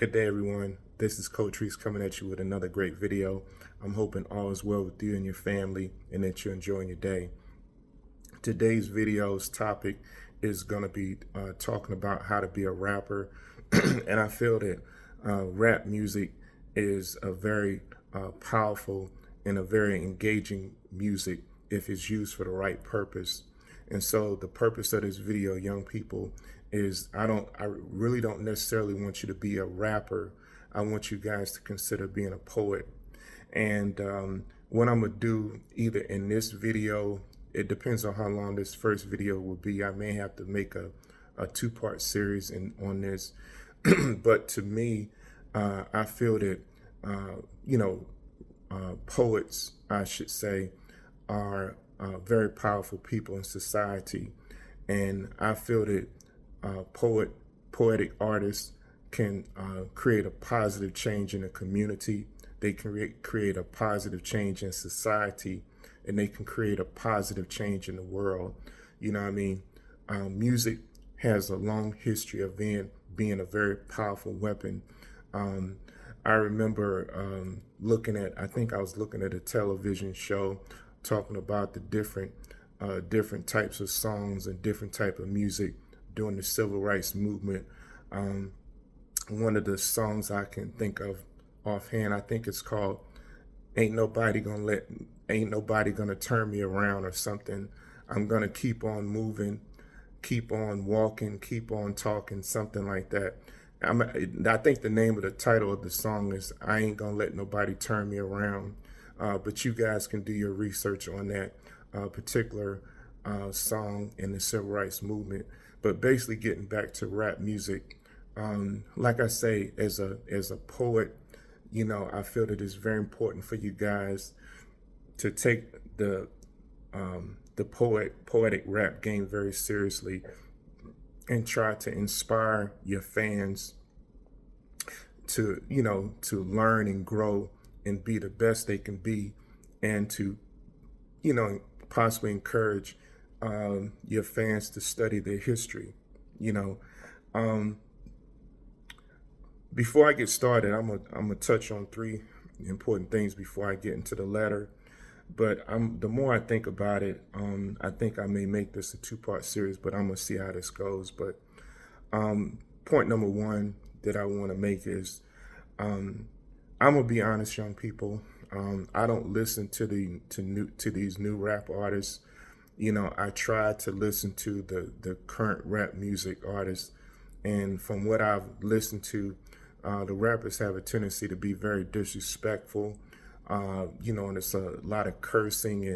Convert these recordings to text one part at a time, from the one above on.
Good day, everyone. This is Coach Reese coming at you with another great video. I'm hoping all is well with you and your family and that you're enjoying your day. Today's video's topic is going to be talking about how to be a rapper. And I feel that rap music is a very powerful and a very engaging music if it's used for the right purpose. And so the purpose of this video, young people, is I really don't necessarily want you to be a rapper. I want you guys to consider being a poet. And what I'm gonna do either in this video, it depends on how long this first video will be. I may have to make a two-part series on this. But to me, I feel that, poets, I should say, are very powerful people in society. And I feel that poetic artists can create a positive change in a community. They can create a positive change in society, and they can create a positive change in the world. You know what I mean? Music has a long history of being a very powerful weapon. I remember I think I was looking at a television show talking about the different types of songs and different type of music during the civil rights movement. One of the songs I can think of offhand, I think it's called Ain't Nobody Gonna Turn Me Around or something. I'm gonna keep on moving, keep on walking, keep on talking, something like that. I think the name of the title of the song is I Ain't Gonna Let Nobody Turn Me Around. But you guys can do your research on that particular song in the civil rights movement. But basically getting back to rap music, like I say, as a poet, I feel that it's very important for you guys to take the poetic rap game very seriously and try to inspire your fans to learn and grow and be the best they can be, and to possibly encourage your fans to study their history. Before I get started, I'm gonna touch on three important things before I get into the letter. But the more I think about it, I think I may make this a two-part series, but I'm gonna see how this goes. But point number one that I want to make is I'm gonna be honest, young people. I don't listen to these new rap artists. I try to listen to the current rap music artists, and from what I've listened to, the rappers have a tendency to be very disrespectful. And it's a lot of cursing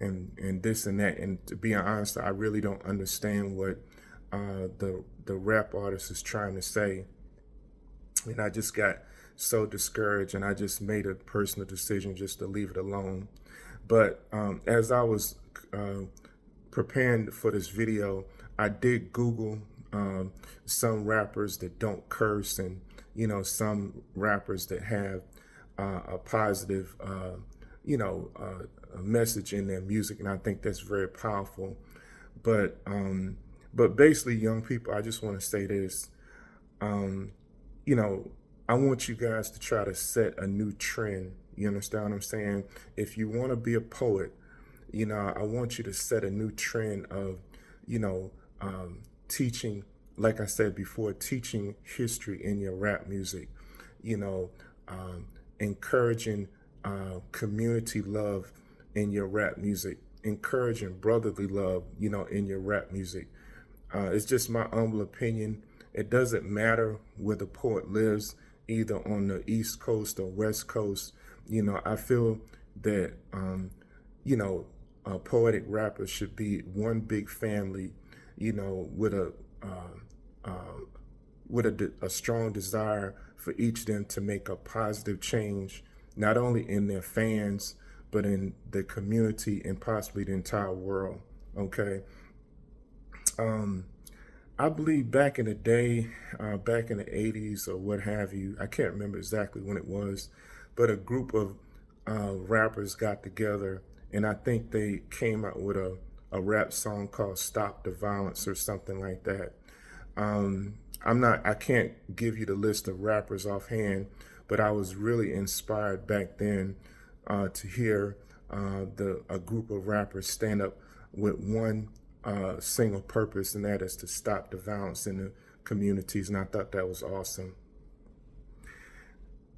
and this and that. And to be honest, I really don't understand what the rap artist is trying to say. And I just got so discouraged, and I just made a personal decision just to leave it alone. But as I was preparing for this video, I did Google some rappers that don't curse, and some rappers that have a positive a message in their music, and I think that's very powerful. But basically, young people, I just want to say this. I want you guys to try to set a new trend. You understand what I'm saying? If you want to be a poet, I want you to set a new trend of, teaching, like I said before, teaching history in your rap music, encouraging community love in your rap music, encouraging brotherly love, in your rap music. It's just my humble opinion. It doesn't matter where the poet lives, either on the East Coast or West Coast. I feel that, poetic rappers should be one big family, with a strong desire for each of them to make a positive change, not only in their fans, but in the community and possibly the entire world. Okay. I believe back in the day, back in the 80s or what have you, I can't remember exactly when it was, but a group of rappers got together, and I think they came out with a rap song called Stop the Violence or something like that. I can't give you the list of rappers offhand, but I was really inspired back then to hear a group of rappers stand up with one single purpose, and that is to stop the violence in the communities. And I thought that was awesome.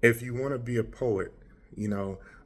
If you want to be a poet,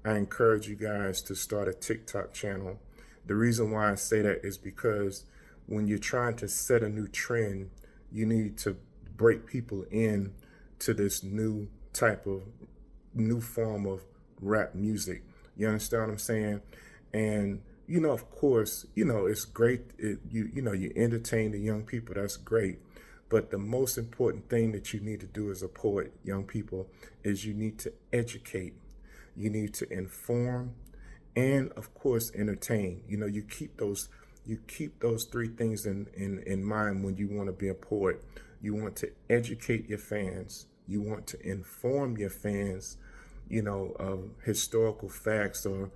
I encourage you guys to start a TikTok channel. The reason why I say that is because when you're trying to set a new trend, you need to break people in to this new form of rap music. You understand what I'm saying? And of course, it's great. You entertain the young people. That's great. But the most important thing that you need to do as a poet, young people, is you need to educate. You need to inform, and of course, entertain. You keep those three things in mind when you want to be a poet. You want to educate your fans. You want to inform your fans, of historical facts or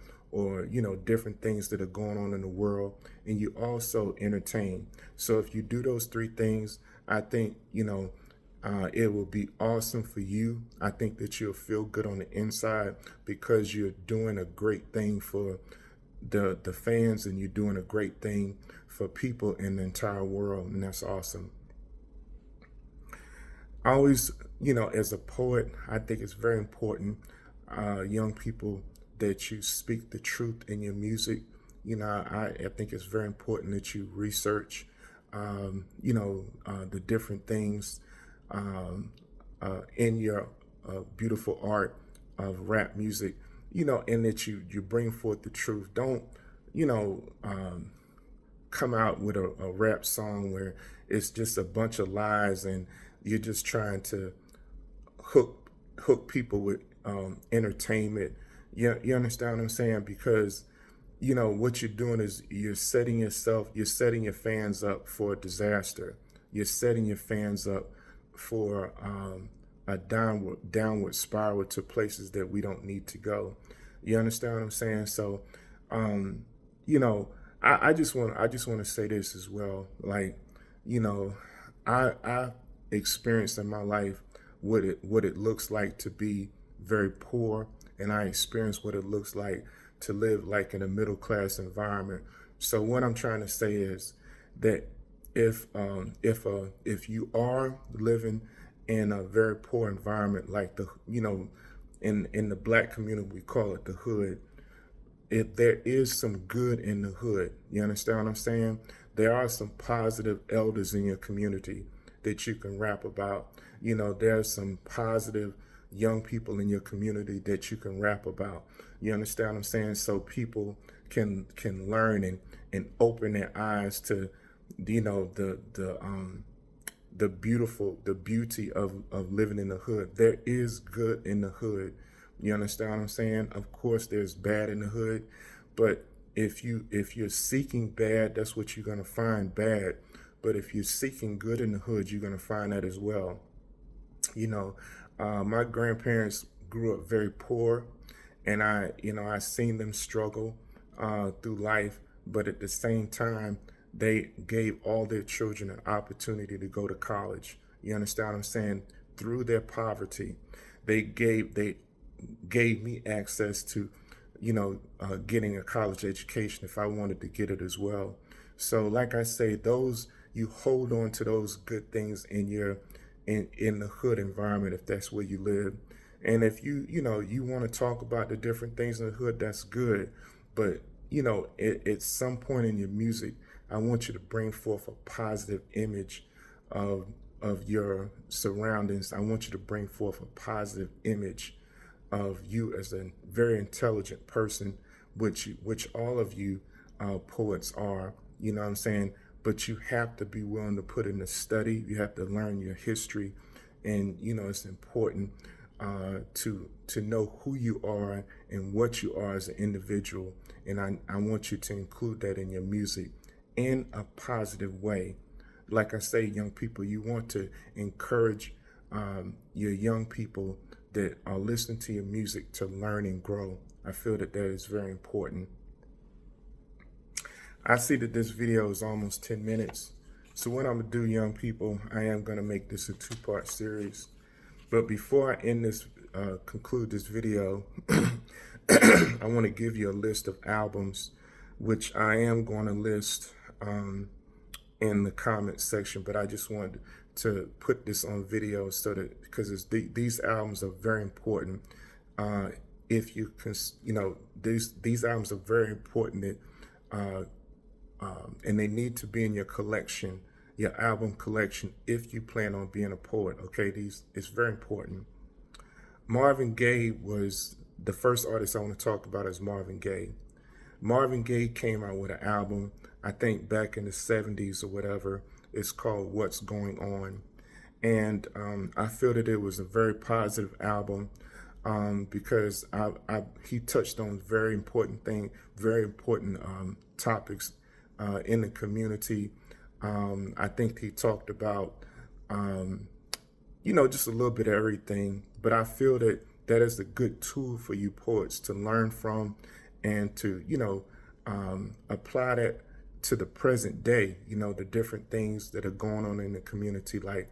different things that are going on in the world, and you also entertain. So if you do those three things, I think it will be awesome for you. I think that you'll feel good on the inside because you're doing a great thing for the fans, and you're doing a great thing for people in the entire world, and that's awesome. I always, as a poet, I think it's very important, young people, that you speak the truth in your music. I think it's very important that you research, the different things in your beautiful art of rap music, and that you bring forth the truth. Don't, come out with a rap song where it's just a bunch of lies and you're just trying to hook people with entertainment. You understand what I'm saying? Because what you're doing is you're setting your fans up for a disaster. You're setting your fans up for a downward spiral to places that we don't need to go. You understand what I'm saying? So, I just want to say this as well. Like, I experienced in my life what it looks like to be very poor, and I experienced what it looks like to live like in a middle class environment. So what I'm trying to say is that if you are living in a very poor environment, like in the black community we call it the hood, if there is some good in the hood, you understand what I'm saying? There are some positive elders in your community that you can rap about. There's some positive young people in your community that you can rap about. You understand what I'm saying? So people can learn and open their eyes to, the beauty of living in the hood. There is good in the hood. You understand what I'm saying? Of course, there's bad in the hood, but if you're seeking bad, that's what you're gonna find, bad. But if you're seeking good in the hood, you're gonna find that as well. My grandparents grew up very poor, and I seen them struggle through life, but at the same time, they gave all their children an opportunity to go to college. You understand what I'm saying? Through their poverty, they gave me access to, getting a college education if I wanted to get it as well. So, like I say, you hold on to those good things in the hood environment if that's where you live. And if you want to talk about the different things in the hood, that's good. But at some point in your music, I want you to bring forth a positive image of your surroundings. I want you to bring forth a positive image of you as a very intelligent person, which all of you poets are. You know what I'm saying? But you have to be willing to put in the study. You have to learn your history, and it's important to know who you are and what you are as an individual. And I want you to include that in your music in a positive way. Like I say, young people, you want to encourage your young people that are listening to your music to learn and grow. I feel that is very important. I see that this video is almost 10 minutes, So what I'm gonna do, young people, I am gonna make this a two-part series. But before I conclude this video, I want to give you a list of albums, which I am going to list in the comment section. But I just wanted to put this on video so that because these albums are very important. If you can, these albums are very important. And they need to be in your collection, your album collection, if you plan on being a poet. Okay, it's very important. Marvin Gaye was the first artist I want to talk about. Is Marvin Gaye. Marvin Gaye came out with an album, I think back in the 70s or whatever. It's called What's Going On. And I feel that it was a very positive album because he touched on very important topics in the community. I think he talked about, just a little bit of everything. But I feel that that is a good tool for you poets to learn from and to, apply that to the present day, the different things that are going on in the community, like,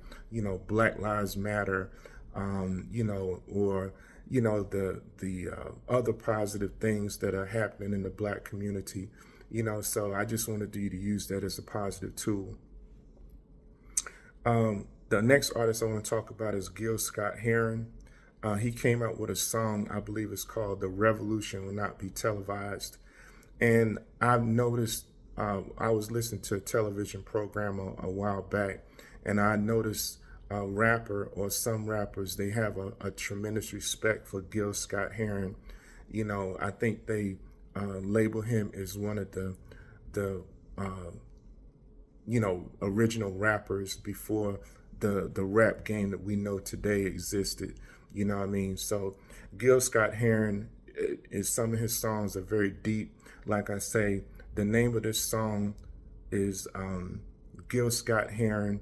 Black Lives Matter, or, the other positive things that are happening in the Black community. So I just wanted you to use that as a positive tool. The next artist I want to talk about is Gil Scott-Heron. He came out with a song, I believe it's called "The Revolution Will Not Be Televised." And I've noticed, I was listening to a television program a while back, and I noticed a rapper or some rappers, they have a tremendous respect for Gil Scott-Heron. I think they label him as one of the original rappers before the rap game that we know today existed. You know what I mean? So Gil Scott-Heron, some of his songs are very deep. Like I say, the name of this song is Gil Scott-Heron.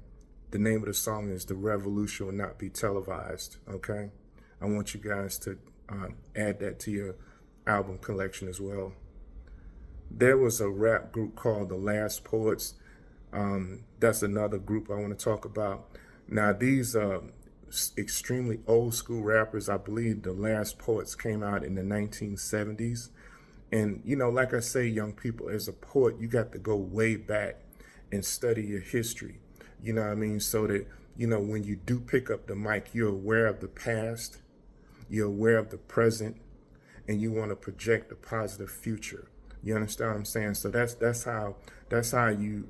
The name of the song is "The Revolution Will Not Be Televised." Okay, I want you guys to add that to your album collection as well. There was a rap group called The Last Poets. That's another group I want to talk about. Now, these are extremely old school rappers. I believe The Last Poets came out in the 1970s. And, like I say, young people, as a poet, you got to go way back and study your history. You know what I mean? So that, when you do pick up the mic, you're aware of the past, you're aware of the present, and you want to project a positive future. You understand what I'm saying? So that's how you,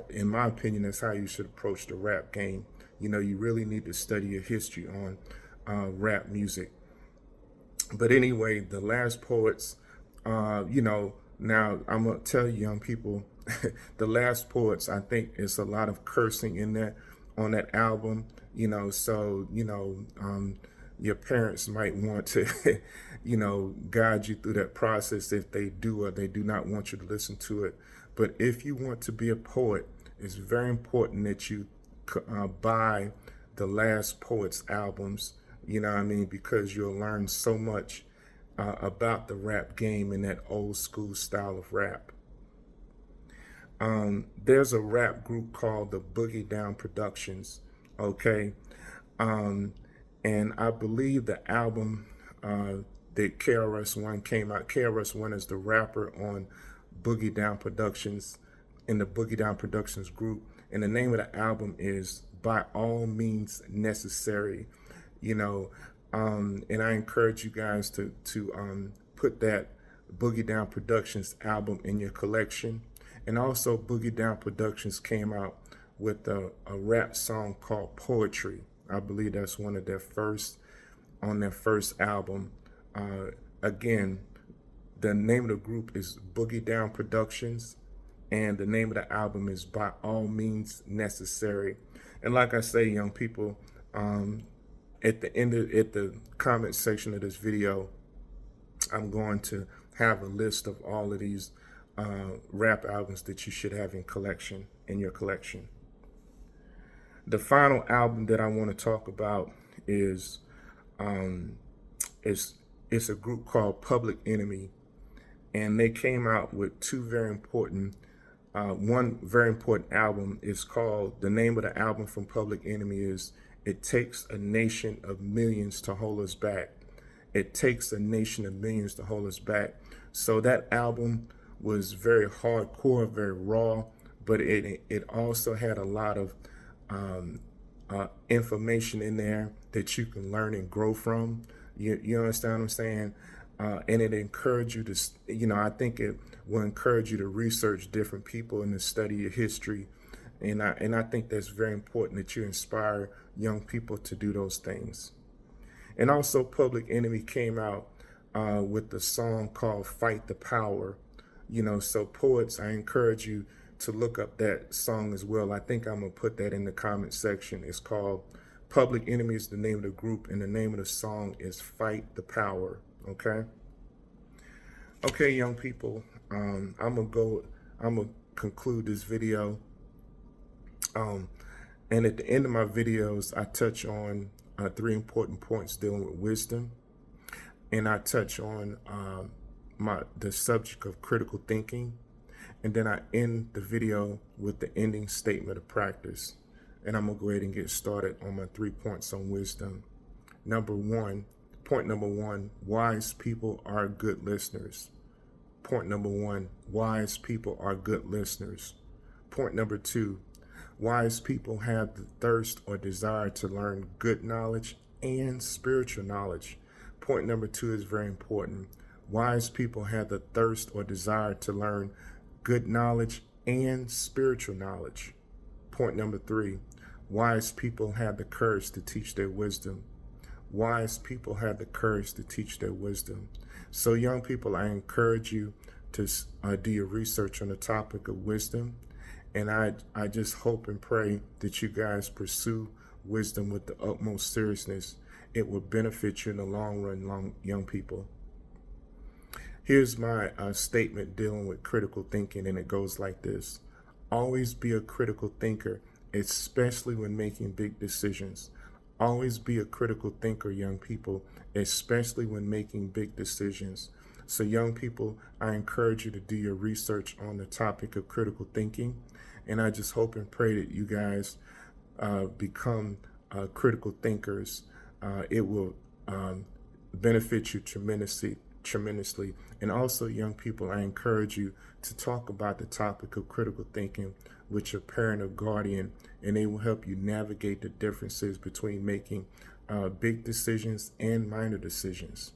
in my opinion, that's how you should approach the rap game. You really need to study your history on rap music. But anyway, The Last Poets, now I'm going to tell you, young people, The Last Poets, I think it's a lot of cursing in there on that album, so, your parents might want to, guide you through that process if they do or they do not want you to listen to it. But if you want to be a poet, it's very important that you buy The Last Poets albums, because you'll learn so much about the rap game in that old school style of rap. There's a rap group called the Boogie Down Productions, okay? And I believe the album that KRS-One came out, KRS-One is the rapper on Boogie Down Productions, in the Boogie Down Productions group. And the name of the album is By All Means Necessary, and I encourage you guys to put that Boogie Down Productions album in your collection. And also Boogie Down Productions came out with a rap song called Poetry. I believe that's one of their first album. Again, the name of the group is Boogie Down Productions, and the name of the album is By All Means Necessary. And like I say, young people, at the comment section of this video, I'm going to have a list of all of these rap albums that you should have in your collection. The final album that I want to talk about is it's a group called Public Enemy, and they came out with two very important one very important album is called, the name of the album from Public Enemy is It Takes a Nation of Millions to Hold Us Back. It takes a nation of millions to hold us back. So that album was very hardcore, very raw, but it also had a lot of information in there that you can learn and grow from. You understand what I'm saying? And it encouraged you to, I think it will encourage you to research different people and to study your history. And I think that's very important that you inspire young people to do those things. And also Public Enemy came out with the song called Fight the Power. So poets, I encourage you to look up that song as well. I think I'm going to put that in the comment section. It's called Public Enemy is the name of the group, and the name of the song is Fight the Power. Okay, young people, I'm gonna conclude this video. And at the end of my videos, I touch on 3 important points dealing with wisdom, and I touch on the subject of critical thinking, and then I end the video with the ending statement of practice. And I'm gonna go ahead and get started on my 3 points on wisdom. Point number one, wise people are good listeners. Point number one, wise people are good listeners. Point number 2, wise people have the thirst or desire to learn good knowledge and spiritual knowledge. Point number 2 is very important. Wise people have the thirst or desire to learn good knowledge and spiritual knowledge. Point number 3, wise people have the courage to teach their wisdom. Wise people have the courage to teach their wisdom. So young people, I encourage you to do your research on the topic of wisdom. And I just hope and pray that you guys pursue wisdom with the utmost seriousness. It will benefit you in the long run, young people. Here's my statement dealing with critical thinking, and it goes like this. Always be a critical thinker, especially when making big decisions. Always be a critical thinker, young people, especially when making big decisions. So young people, I encourage you to do your research on the topic of critical thinking. And I just hope and pray that you guys become critical thinkers. It will benefit you tremendously. And also, young people, I encourage you to talk about the topic of critical thinking with your parent or guardian, and they will help you navigate the differences between making big decisions and minor decisions.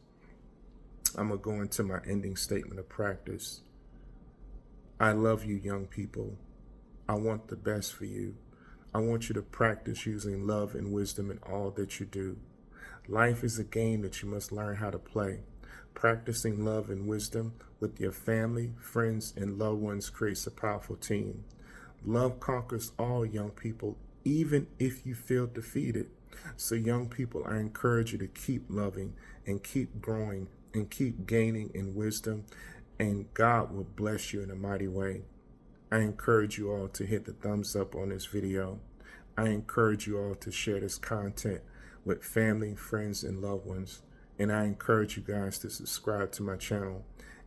I'm going to go into my ending statement of practice. I love you, young people. I want the best for you. I want you to practice using love and wisdom in all that you do. Life is a game that you must learn how to play. Practicing love and wisdom with your family, friends, and loved ones creates a powerful team. Love conquers all, young people, even if you feel defeated. So young people, I encourage you to keep loving and keep growing and keep gaining in wisdom, and God will bless you in a mighty way. I encourage you all to hit the thumbs up on this video. I encourage you all to share this content with family, friends, and loved ones. And I encourage you guys to subscribe to my channel.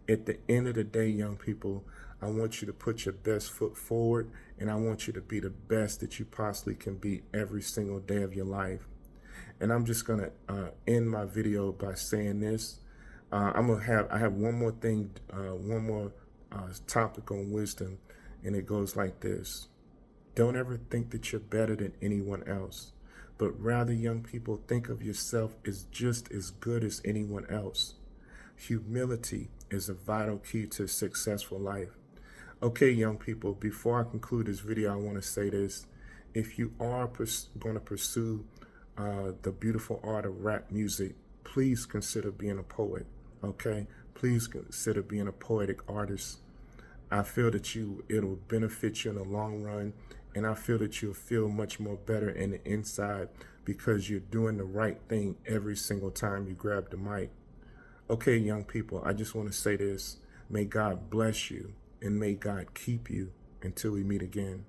At the end of the day, young people, I want you to put your best foot forward, and I want you to be the best that you possibly can be every single day of your life. And I'm just gonna end my video by saying this. I have one more thing, one more topic on wisdom, and it goes like this. Don't ever think that you're better than anyone else, but rather, young people, think of yourself as just as good as anyone else. Humility is a vital key to a successful life. Okay, young people, before I conclude this video, I want to say this. If you are going to pursue the beautiful art of rap music, please consider being a poet, okay? Please consider being a poetic artist. I feel that it'll benefit you in the long run, and I feel that you'll feel much more better in the inside because you're doing the right thing every single time you grab the mic. Okay, young people, I just want to say this. May God bless you, and may God keep you until we meet again.